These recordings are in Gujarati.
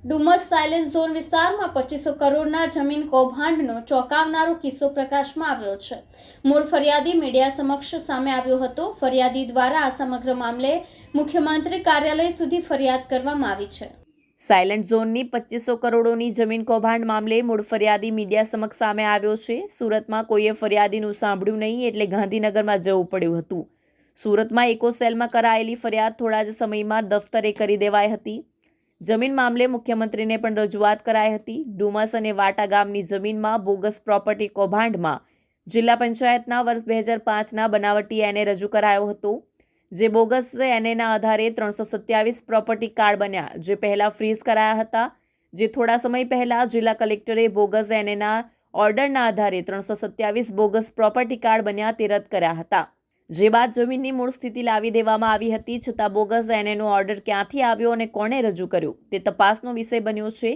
ડુમસ સાયલેન્ટ ઝોન વિસ્તારમાં 2500 કરોડના જમીન કૌભાંડનો ચોંકાવનારો કિસ્સો પ્રકાશમાં આવ્યો છે। મૂળ ફરિયાદી મીડિયા સમક્ષ સામે આવ્યો હતો। ફરિયાદી દ્વારા આ સમગ્ર મામલે મુખ્યમંત્રી કાર્યાલય સુધી ફરિયાદ કરવામાં આવી છે। સાયલેન્ટ ઝોનની 2500 કરોડોની જમીન કૌભાંડ મામલે મૂળ ફરિયાદી મીડિયા સમક્ષ સામે આવ્યો છે। સુરતમાં કોઈએ ફરિયાદીનું સાંભળ્યું નહીં એટલે ગાંધીનગરમાં જવું પડ્યું હતું। સુરતમાં ઇકો સેલમાં કરાયેલી ફરિયાદ થોડા જ સમયમાં દફતરે કરી દેવાઈ હતી। જમીન મામલે મુખ્યમંત્રીને પણ રજૂઆત કરાઈ હતી। ડુમસ અને વાટા ગામની જમીનમાં બોગસ પ્રોપર્ટી કૌભાંડમાં જિલ્લા પંચાયતના વર્ષ 2005ના બનાવટી એને રજૂ કરાયો હતો, જે બોગસ એનેના આધારે 327 પ્રોપર્ટી કાર્ડ બન્યા, જે પહેલા ફ્રીઝ કરાયા હતા, જે થોડા સમય પહેલા જિલ્લા કલેક્ટરે બોગસ એનેના ઓર્ડરના આધારે 327 બોગસ પ્રોપર્ટી કાર્ડ બન્યા તે રદ કર્યા હતા। જે બાદ જમીનની મૂળ સ્થિતિ લાવી દેવામાં આવી હતી, છતાં બોગસ એનેનો ઓર્ડર ક્યાંથી આવ્યો અને કોણે રજૂ કર્યો તે તપાસનો વિષય બન્યો છે।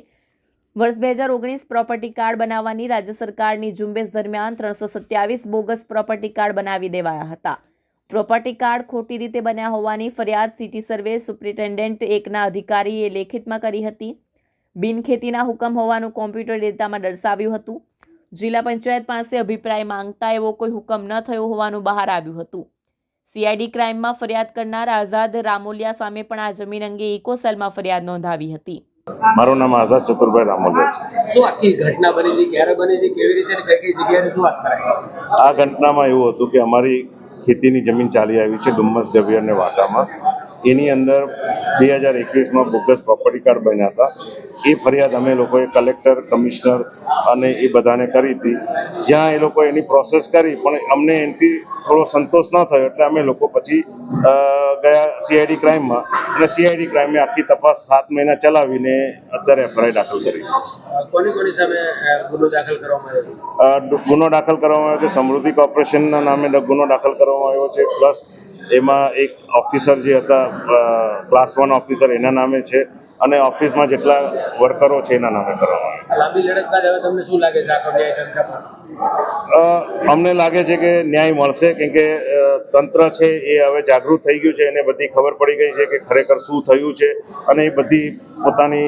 વર્ષ 2019 પ્રોપર્ટી કાર્ડ બનાવવાની રાજ્ય સરકારની ઝુંબેશ દરમિયાન 327 બોગસ પ્રોપર્ટી કાર્ડ બનાવી દેવાયા હતા। પ્રોપર્ટી કાર્ડ ખોટી રીતે બન્યા હોવાની ફરિયાદ સિટી સર્વે સુપ્રિન્ટેન્ડન્ટ 1ના અધિકારીએ લેખિતમાં કરી હતી। બિનખેતીના હુકમ હોવાનું કોમ્પ્યુટર ડેટામાં દર્શાવ્યું હતું। જિલ્લા પંચાયત પાસે અભિપ્રાય માંગતા એવો કોઈ હુકમ ન થયો હોવાનું બહાર આવ્યું હતું। સીઆઈડી ક્રાઇમમાં ફરિયાદ કરનાર આઝાદ રામોલિયા સામે પણ આ જમીન અંગે ઇકો સેલમાં ફરિયાદ નોંધાવી હતી। મારું નામ આઝાદ ચતુરભાઈ રામોલિયા છે। શું આખી ઘટના બની હતી, ક્યારે બની હતી, કેવી રીતે અને કઈ કઈ જગ્યાએ રજૂઆત કરાઈ? આ ઘટનામાં એવું હતું કે અમારી ખેતીની જમીન ચાલી આવી છે ડુમ્મસ ગવિયર અને વાટામાં। એની અંદર 2021માં બોગસ પ્રોપર્ટી કાર્ડ બન્યા હતા। એ ફરિયાદ અમે લોકોએ કલેક્ટર, કમિશનર અને એ બધાને કરી હતી, જ્યાં એ લોકો એની પ્રોસેસ કરી, પણ અમને એનાથી થોડો સંતોષ ન થયો એટલે અમે લોકો પછી ગયા સીઆઈડી ક્રાઇમમાં, અને સીઆઈડી ક્રાઇમે આખી તપાસ 7 મહિના ચલાવીને અત્યારે એફઆઈઆર દાખલ કરી છે। કોની કોની સામે ગુનો દાખલ કરવામાં આવ્યો? ગુનો દાખલ કરવામાં આવ્યો છે સમૃદ્ધિ કોર્પોરેશનના નામે ગુનો દાખલ કરવામાં આવ્યો છે, પ્લસ એમાં એક ઓફિસર જે હતા ક્લાસ 1 ઓફિસર એના નામે છે, અને ઓફિસમાં જેટલા વર્કરો છે એના નામે કરવામાં આવે। લાંબી લડત બાદ હવે તમને શું લાગે છે આખો ન્યાય તંત્ર? અમને લાગે છે કે ન્યાય મળશે, કેમ કે તંત્ર છે એ હવે જાગૃત થઈ ગયું છે, એને બધી ખબર પડી ગઈ છે કે ખરેખર શું થયું છે, અને એ બધી પોતાની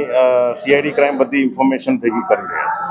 સીઆઈડી ક્રાઇમ બધી ઇન્ફોર્મેશન ભેગી કરી રહ્યા છે।